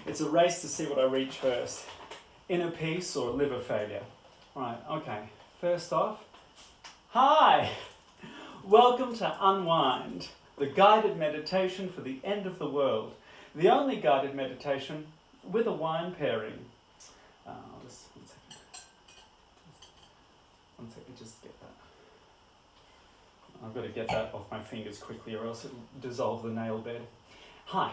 It's a race to see what I reach first. Inner peace or liver failure. Right, okay. First off, hi! Welcome to Unwind, the guided meditation for the end of the world. The only guided meditation with a wine pairing. Just one second, just get that. I've got to get that off my fingers quickly or else it'll dissolve the nail bed. Hi,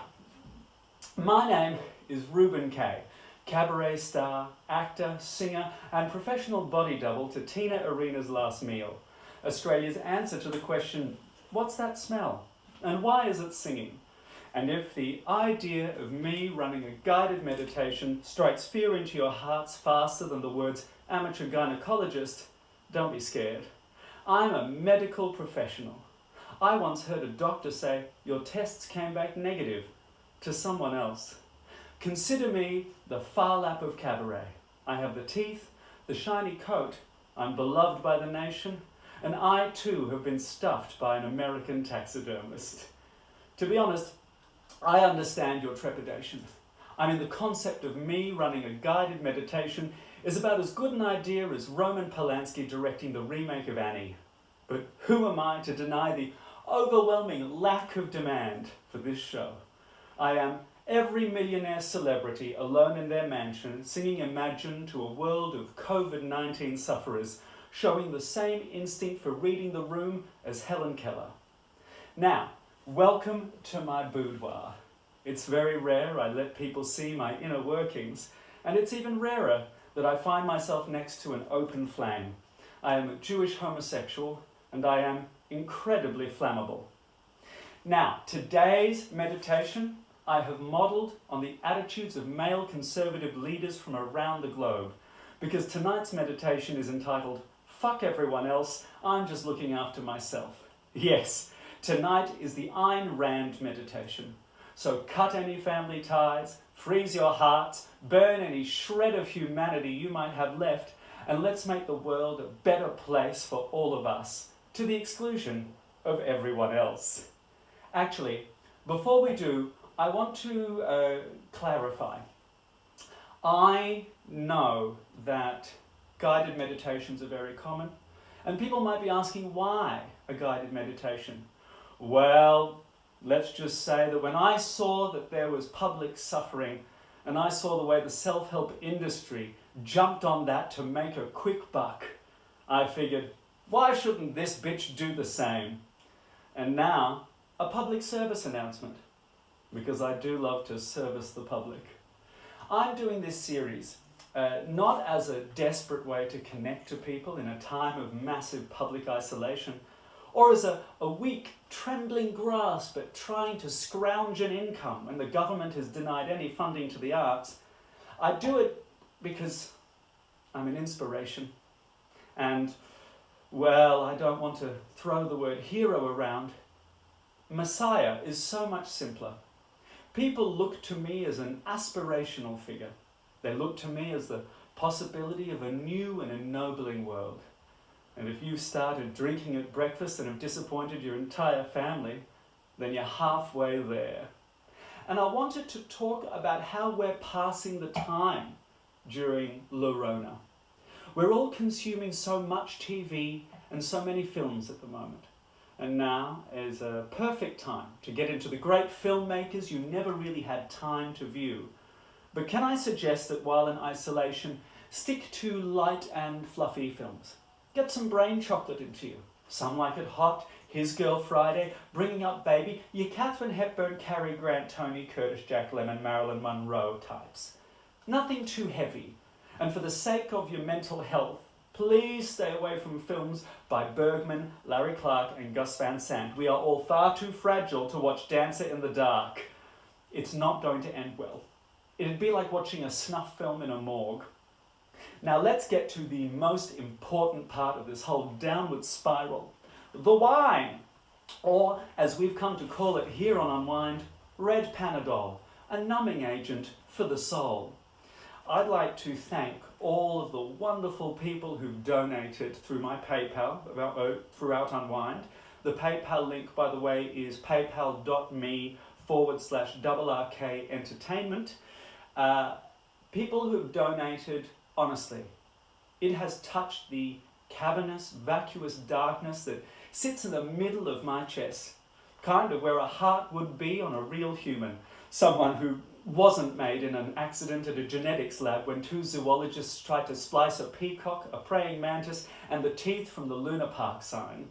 my name is Reuben Kaye, cabaret star, actor, singer and professional body double to Tina Areena's Last Meal. Australia's answer to the question, what's that smell? And why is it singing? And if the idea of me running a guided meditation strikes fear into your hearts faster than the words amateur gynecologist, don't be scared. I'm a medical professional. I once heard a doctor say, your tests came back negative, to someone else. Consider me the Phar Lap of cabaret. I have the teeth, the shiny coat, I'm beloved by the nation, and I too have been stuffed by an American taxidermist. To be honest, I understand your trepidation. I mean, the concept of me running a guided meditation is about as good an idea as Roman Polanski directing the remake of Annie. But who am I to deny the overwhelming lack of demand for this show? I am every millionaire celebrity alone in their mansion singing Imagine to a world of COVID-19 sufferers, showing the same instinct for reading the room as Helen Keller. Now, welcome to my boudoir. It's very rare I let people see my inner workings, and it's even rarer that I find myself next to an open flame. I am a Jewish homosexual, and I am incredibly flammable. Now, today's meditation I have modelled on the attitudes of male conservative leaders from around the globe, because tonight's meditation is entitled, Fuck Everyone Else, I'm Just Looking After Myself. Yes, tonight is the Ayn Rand meditation. So cut any family ties, freeze your hearts, burn any shred of humanity you might have left, and let's make the world a better place for all of us, to the exclusion of everyone else. Actually, before we do, I want to clarify. I know that guided meditations are very common, and people might be asking why a guided meditation. Well, let's just say that when I saw that there was public suffering, and I saw the way the self-help industry jumped on that to make a quick buck, I figured, why shouldn't this bitch do the same? And now, a public service announcement, because I do love to service the public. I'm doing this series not as a desperate way to connect to people in a time of massive public isolation, or as a weak, trembling grasp at trying to scrounge an income when the government has denied any funding to the arts. I do it because I'm an inspiration. And, well, I don't want to throw the word hero around. Messiah is so much simpler. People look to me as an aspirational figure. They look to me as the possibility of a new and ennobling world. And if you've started drinking at breakfast and have disappointed your entire family, then you're halfway there. And I wanted to talk about how we're passing the time during Lorona. We're all consuming so much TV and so many films at the moment. And now is a perfect time to get into the great filmmakers you never really had time to view. But can I suggest that while in isolation, stick to light and fluffy films. Get some brain chocolate into you. Some Like It Hot, His Girl Friday, Bringing Up Baby, your Katharine Hepburn, Cary Grant, Tony Curtis, Jack Lemmon, Marilyn Monroe types. Nothing too heavy. And for the sake of your mental health, please stay away from films by Bergman, Larry Clark and Gus Van Sant. We are all far too fragile to watch Dancer in the Dark. It's not going to end well. It'd be like watching a snuff film in a morgue. Now let's get to the most important part of this whole downward spiral. The wine, or as we've come to call it here on Unwind, red Panadol, a numbing agent for the soul. I'd like to thank all of the wonderful people who've donated through my PayPal throughout Unwind. The PayPal link, by the way, is paypal.me/RRK Entertainment. People who have donated, honestly, it has touched the cavernous, vacuous darkness that sits in the middle of my chest, kind of where a heart would be on a real human, someone who wasn't made in an accident at a genetics lab when two zoologists tried to splice a peacock, a praying mantis, and the teeth from the Luna Park sign.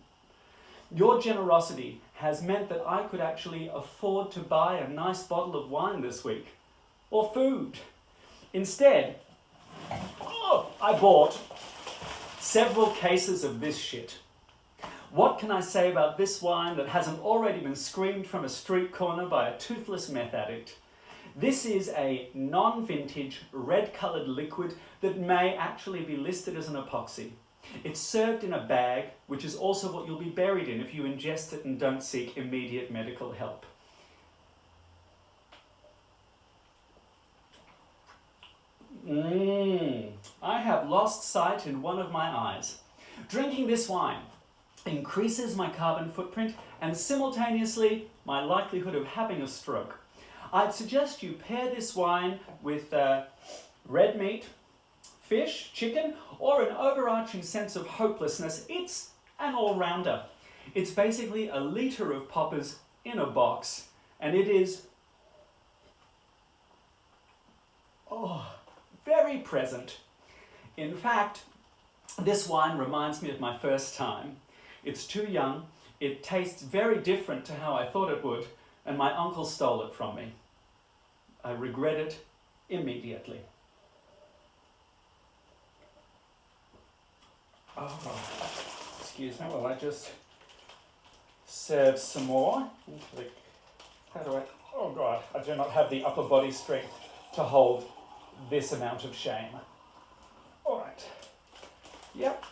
Your generosity has meant that I could actually afford to buy a nice bottle of wine this week, or food. Instead, I bought several cases of this shit. What can I say about this wine that hasn't already been screamed from a street corner by a toothless meth addict? This is a non-vintage, red-coloured liquid that may actually be listed as an epoxy. It's served in a bag, which is also what you'll be buried in if you ingest it and don't seek immediate medical help. I have lost sight in one of my eyes. Drinking this wine increases my carbon footprint and simultaneously my likelihood of having a stroke. I'd suggest you pair this wine with red meat, fish, chicken, or an overarching sense of hopelessness. It's an all-rounder. It's basically a litre of poppers in a box, and it is very present. In fact, this wine reminds me of my first time. It's too young, it tastes very different to how I thought it would, and my uncle stole it from me. I regret it immediately. Excuse me while I just serve some more. How do I? Oh God, I do not have the upper body strength to hold this amount of shame. All right. Yep.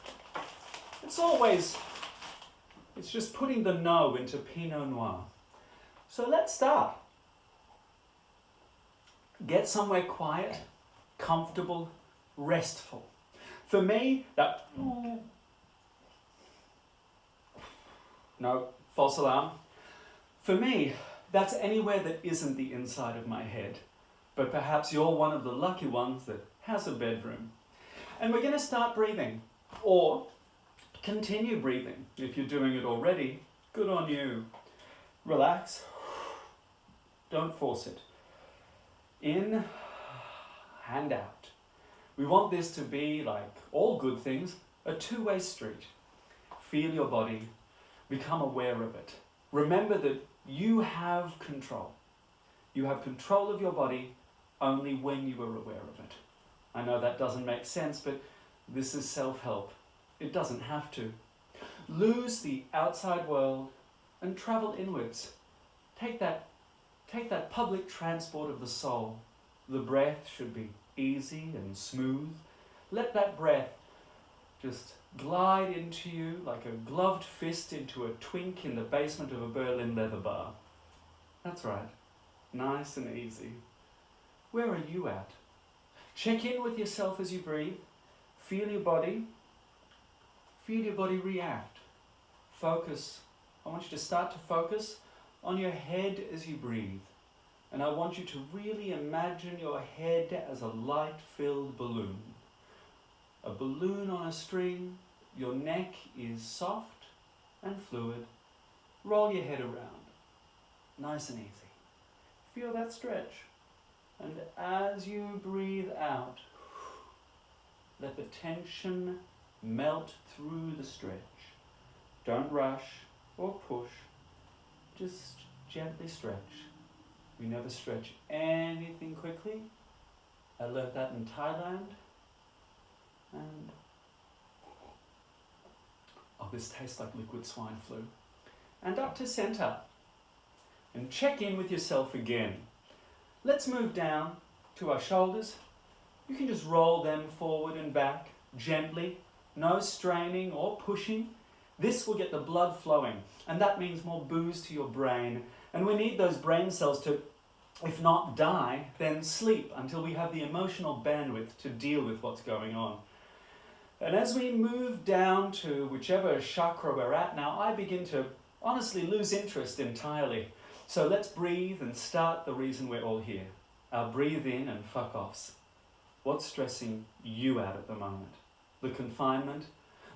It's just putting the no into Pinot Noir. So let's start. Get somewhere quiet, comfortable, restful. For me, no, false alarm. For me, that's anywhere that isn't the inside of my head. But perhaps you're one of the lucky ones that has a bedroom. And we're going to start breathing, or continue breathing. If you're doing it already, good on you. Relax. Don't force it. In and out. We want this to be, like all good things, a two-way street. Feel your body. Become aware of it. Remember that you have control. You have control of your body only when you are aware of it. I know that doesn't make sense, but this is self-help. It doesn't have to. Lose the outside world and travel inwards. Take that public transport of the soul. The breath should be easy and smooth. Let that breath just glide into you like a gloved fist into a twink in the basement of a Berlin leather bar. That's right. Nice and easy. Where are you at? Check in with yourself as you breathe. Feel your body. Feel your body react. Focus. I want you to start to focus on your head as you breathe. And I want you to really imagine your head as a light-filled balloon. A balloon on a string. Your neck is soft and fluid. Roll your head around. Nice and easy. Feel that stretch. And as you breathe out, let the tension melt through the stretch. Don't rush or push. Just gently stretch. We never stretch anything quickly. I learned that in Thailand. And this tastes like liquid swine flu. And up to center. And check in with yourself again. Let's move down to our shoulders. You can just roll them forward and back gently. No straining or pushing. This will get the blood flowing, and that means more booze to your brain. And we need those brain cells to, if not die, then sleep until we have the emotional bandwidth to deal with what's going on. And as we move down to whichever chakra we're at now, I begin to honestly lose interest entirely. So let's breathe and start the reason we're all here. our breathe in and fuck offs. What's stressing you out at the moment? The confinement,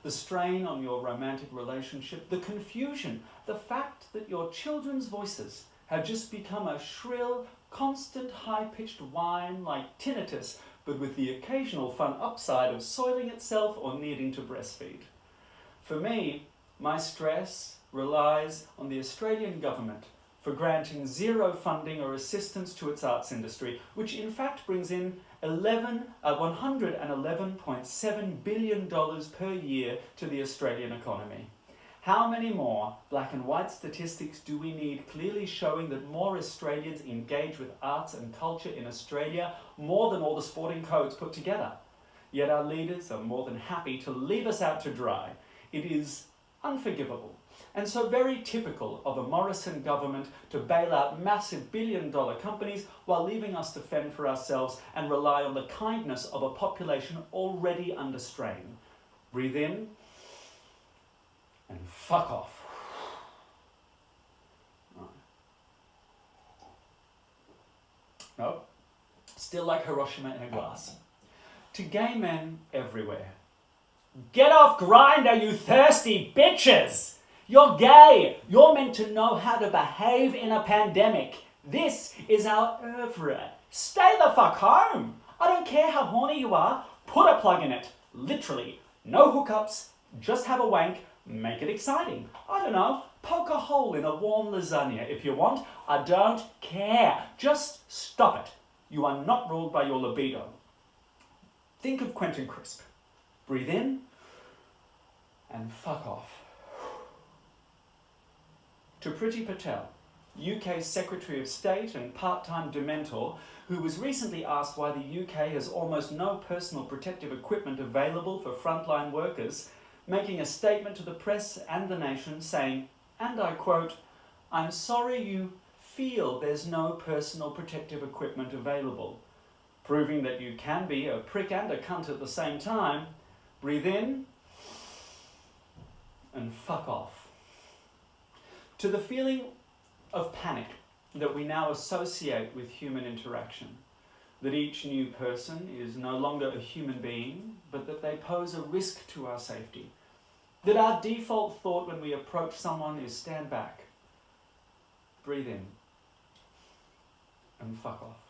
the strain on your romantic relationship, the confusion, the fact that your children's voices have just become a shrill, constant, high-pitched whine like tinnitus, but with the occasional fun upside of soiling itself or needing to breastfeed. For me, my stress relies on the Australian government for granting zero funding or assistance to its arts industry, which in fact brings in $111.7 billion per year to the Australian economy. How many more black and white statistics do we need clearly showing that more Australians engage with arts and culture in Australia more than all the sporting codes put together? Yet our leaders are more than happy to leave us out to dry. It is unforgivable, and so very typical of a Morrison government to bail out massive billion-dollar companies while leaving us to fend for ourselves and rely on the kindness of a population already under strain. Breathe in and fuck off. Right. No, still like Hiroshima in a glass. To gay men everywhere. Get off Grindr, you thirsty bitches! You're gay. You're meant to know how to behave in a pandemic. This is our oeuvre. Stay the fuck home. I don't care how horny you are. Put a plug in it. Literally. No hookups. Just have a wank. Make it exciting. I don't know. Poke a hole in a warm lasagna if you want. I don't care. Just stop it. You are not ruled by your libido. Think of Quentin Crisp. Breathe in and fuck off. To Priti Patel, UK Secretary of State and part-time dementor, who was recently asked why the UK has almost no personal protective equipment available for frontline workers, making a statement to the press and the nation saying, and I quote, "I'm sorry you feel there's no personal protective equipment available," proving that you can be a prick and a cunt at the same time. Breathe in and fuck off. To the feeling of panic that we now associate with human interaction, that each new person is no longer a human being, but that they pose a risk to our safety, that our default thought when we approach someone is stand back, breathe in, and fuck off.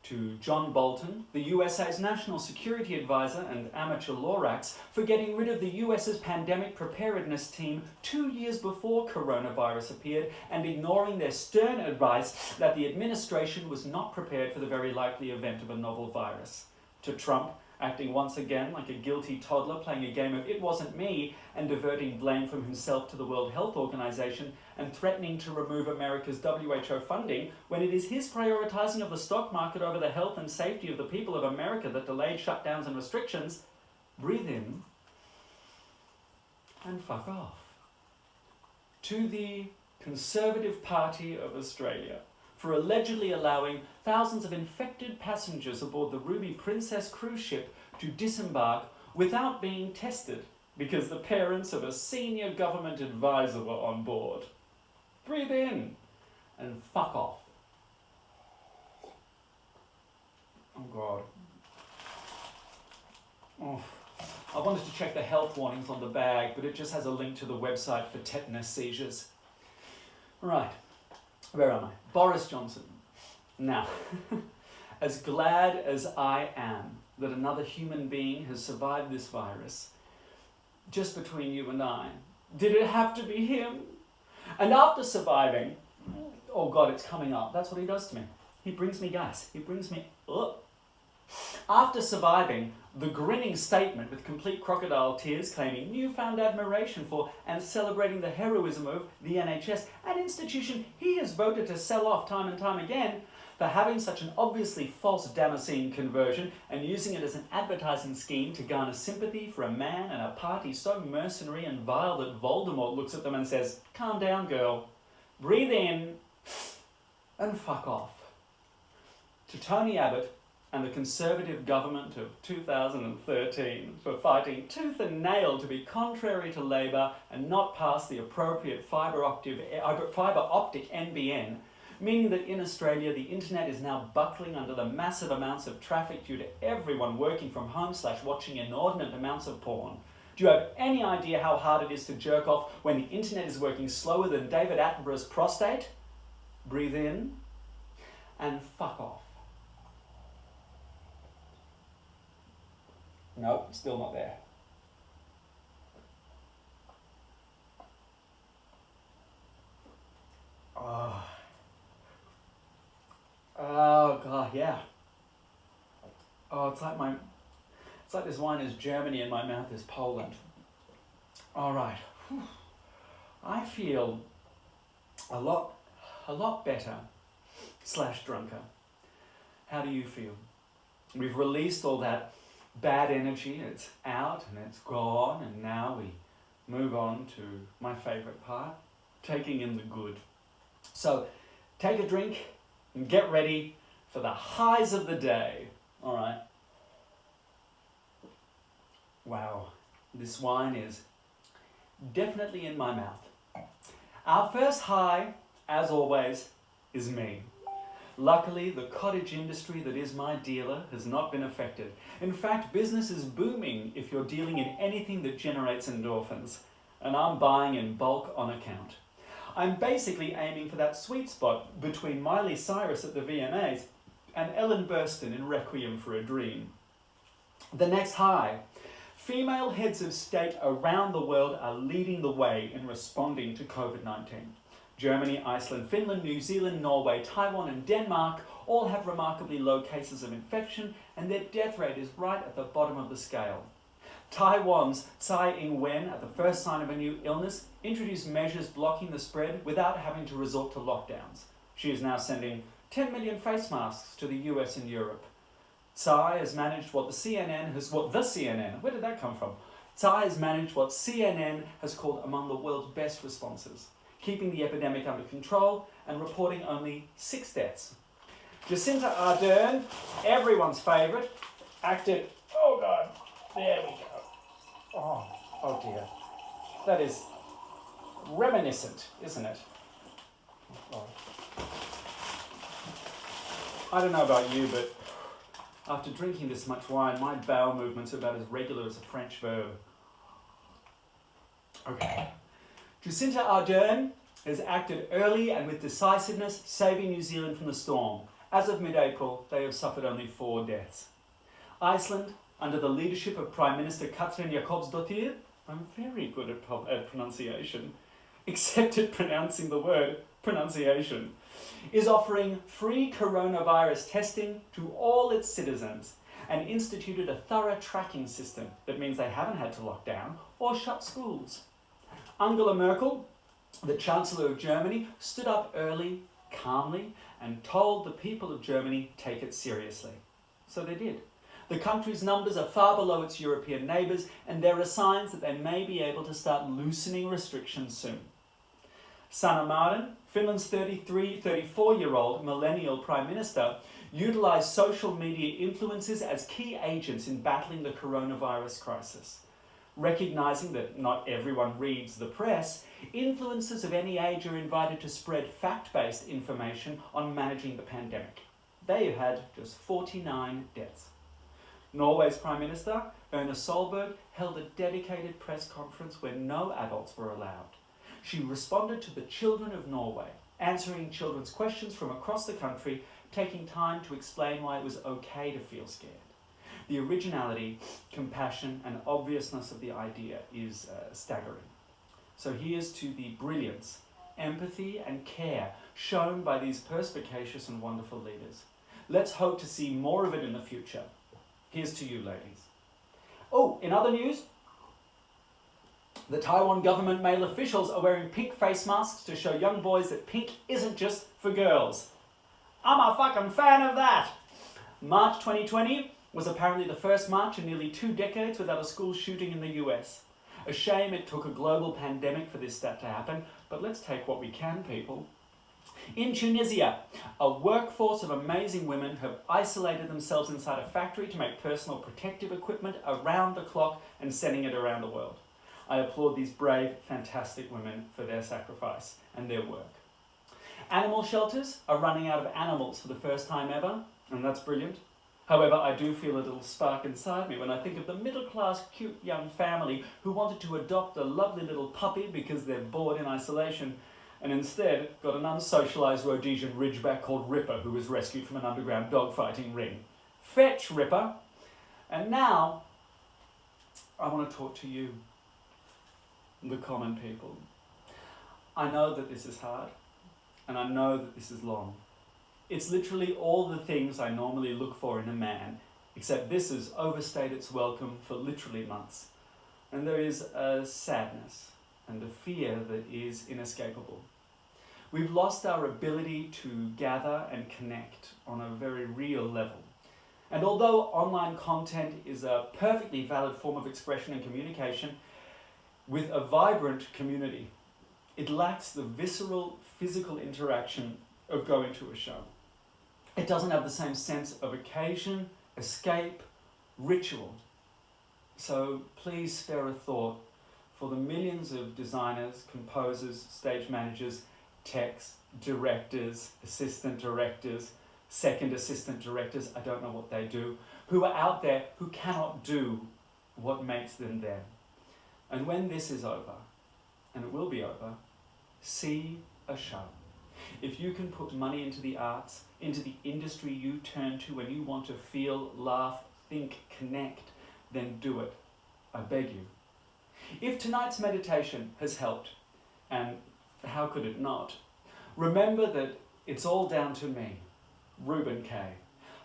To John Bolton, the USA's National Security Advisor and amateur Lorax, for getting rid of the US's pandemic preparedness team 2 years before coronavirus appeared and ignoring their stern advice that the administration was not prepared for the very likely event of a novel virus. To Trump, acting once again like a guilty toddler playing a game of it wasn't me and diverting blame from himself to the World Health Organization and threatening to remove America's WHO funding when it is his prioritizing of the stock market over the health and safety of the people of America that delayed shutdowns and restrictions. Breathe in and fuck off. To the Conservative Party of Australia, for allegedly allowing thousands of infected passengers aboard the Ruby Princess cruise ship to disembark without being tested because the parents of a senior government advisor were on board. Breathe in and fuck off. Oh God. Oh. I wanted to check the health warnings on the bag, but it just has a link to the website for tetanus seizures. Right. Where am I? Boris Johnson. Now, as glad as I am that another human being has survived this virus, just between you and I, did it have to be him? And after surviving, oh God, it's coming up. That's what he does to me. He brings me gas. He brings me up. After surviving the grinning statement with complete crocodile tears claiming newfound admiration for and celebrating the heroism of the NHS, an institution he has voted to sell off time and time again, for having such an obviously false Damascene conversion and using it as an advertising scheme to garner sympathy for a man and a party so mercenary and vile that Voldemort looks at them and says, "Calm down, girl. Breathe in and fuck off." To Tony Abbott and the Conservative government of 2013 for fighting tooth and nail to be contrary to Labor and not pass the appropriate fibre optic NBN, meaning that in Australia the internet is now buckling under the massive amounts of traffic due to everyone working from home / watching inordinate amounts of porn. Do you have any idea how hard it is to jerk off when the internet is working slower than David Attenborough's prostate? Breathe in and fuck off. Nope, still not there. Oh god, yeah. Oh, it's like this wine is Germany and my mouth is Poland. All right. Whew. I feel a lot better / drunker. How do you feel? We've released all that bad energy. It's out and it's gone, and now we move on to my favorite part, taking in the good. So take a drink and get ready for the highs of the day. All right. Wow, this wine is definitely in my mouth. Our first high, as always, is me. Luckily, the cottage industry that is my dealer has not been affected. In fact, business is booming if you're dealing in anything that generates endorphins, and I'm buying in bulk on account. I'm basically aiming for that sweet spot between Miley Cyrus at the VMAs and Ellen Burstyn in Requiem for a Dream. The next high. Female heads of state around the world are leading the way in responding to COVID-19. Germany, Iceland, Finland, New Zealand, Norway, Taiwan and Denmark all have remarkably low cases of infection, and their death rate is right at the bottom of the scale. Taiwan's Tsai Ing-wen, at the first sign of a new illness, introduced measures blocking the spread without having to resort to lockdowns. She is now sending 10 million face masks to the US and Europe. Tsai has managed what where did that come from? Tsai has managed what CNN has called among the world's best responses, keeping the epidemic under control and reporting only 6 deaths. Jacinda Ardern, everyone's favourite, acted, oh god, there we go. Oh dear. That is reminiscent, isn't it? Oh. I don't know about you, but after drinking this much wine, my bowel movements are about as regular as a French verb. Okay. Jacinda Ardern has acted early and with decisiveness, saving New Zealand from the storm. As of mid-April, they have suffered only 4 deaths. Iceland, under the leadership of Prime Minister Katrin Jakobsdóttir, I'm very good at pronunciation, except at pronouncing the word pronunciation, is offering free coronavirus testing to all its citizens and instituted a thorough tracking system that means they haven't had to lock down or shut schools. Angela Merkel, the Chancellor of Germany, stood up early, calmly, and told the people of Germany take it seriously. So they did. The country's numbers are far below its European neighbours, and there are signs that they may be able to start loosening restrictions soon. Sanna Marin, Finland's 34-year-old millennial Prime Minister, utilised social media influencers as key agents in battling the coronavirus crisis. Recognising that not everyone reads the press, influencers of any age are invited to spread fact-based information on managing the pandemic. They have had just 49 deaths. Norway's Prime Minister, Erna Solberg, held a dedicated press conference where no adults were allowed. She responded to the children of Norway, answering children's questions from across the country, taking time to explain why it was okay to feel scared. The originality, compassion, and obviousness of the idea is staggering. So here's to the brilliance, empathy, and care shown by these perspicacious and wonderful leaders. Let's hope to see more of it in the future. Here's to you, ladies. Oh, in other news, the Taiwan government male officials are wearing pink face masks to show young boys that pink isn't just for girls. I'm a fucking fan of that! March 2020 was apparently the first March in nearly 2 decades without a school shooting in the US. A shame it took a global pandemic for this stat to happen, but let's take what we can, people. In Tunisia, a workforce of amazing women have isolated themselves inside a factory to make personal protective equipment around the clock and sending it around the world. I applaud these brave, fantastic women for their sacrifice and their work. Animal shelters are running out of animals for the first time ever, and that's brilliant. However, I do feel a little spark inside me when I think of the middle-class, cute young family who wanted to adopt a lovely little puppy because they're bored in isolation, and instead got an unsocialised Rhodesian ridgeback called Ripper who was rescued from an underground dogfighting ring. Fetch, Ripper! And now, I want to talk to you, the common people. I know that this is hard, and I know that this is long. It's literally all the things I normally look for in a man, except this has overstayed its welcome for literally months. And there is a sadness and a fear that is inescapable. We've lost our ability to gather and connect on a very real level. And although online content is a perfectly valid form of expression and communication with a vibrant community, it lacks the visceral, physical interaction of going to a show. It doesn't have the same sense of occasion, escape, ritual. So please spare a thought for the millions of designers, composers, stage managers, techs, directors, assistant directors, second assistant directors, I don't know what they do, who are out there who cannot do what makes them them. And when this is over, and it will be over, see a show. If you can put money into the arts, into the industry you turn to when you want to feel, laugh, think, connect, then do it. I beg you. If tonight's meditation has helped, and how could it not, remember that it's all down to me, Reuben Kaye.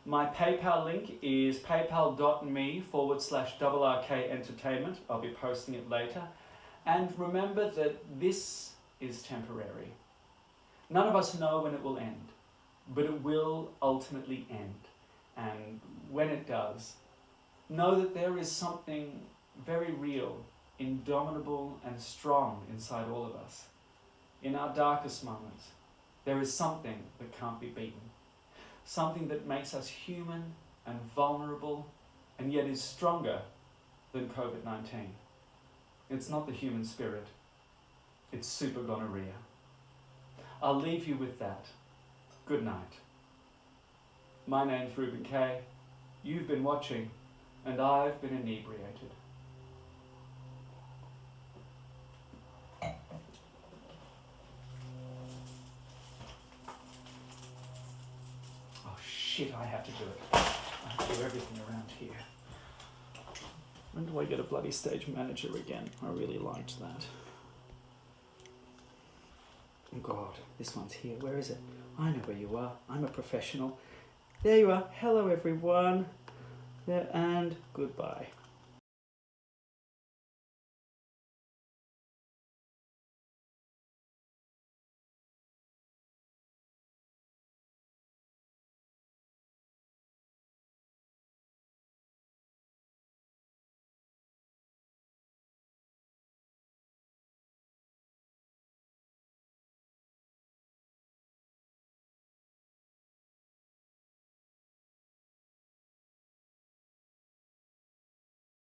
My PayPal link is paypal.me/RRK Entertainment. I'll be posting it later. And remember that this is temporary. None of us know when it will end, but it will ultimately end. And when it does, know that there is something very real, indomitable and strong inside all of us. In our darkest moments, there is something that can't be beaten. Something that makes us human and vulnerable, and yet is stronger than COVID-19. It's not the human spirit, it's super gonorrhea. I'll leave you with that. Good night. My name's Reuben Kaye. You've been watching, and I've been inebriated. Oh shit, I have to do it. I have to do everything around here. When do I get a bloody stage manager again? I really liked that. Oh God, this one's here. Where is it? I know where you are. I'm a professional. There you are. Hello everyone. There and goodbye.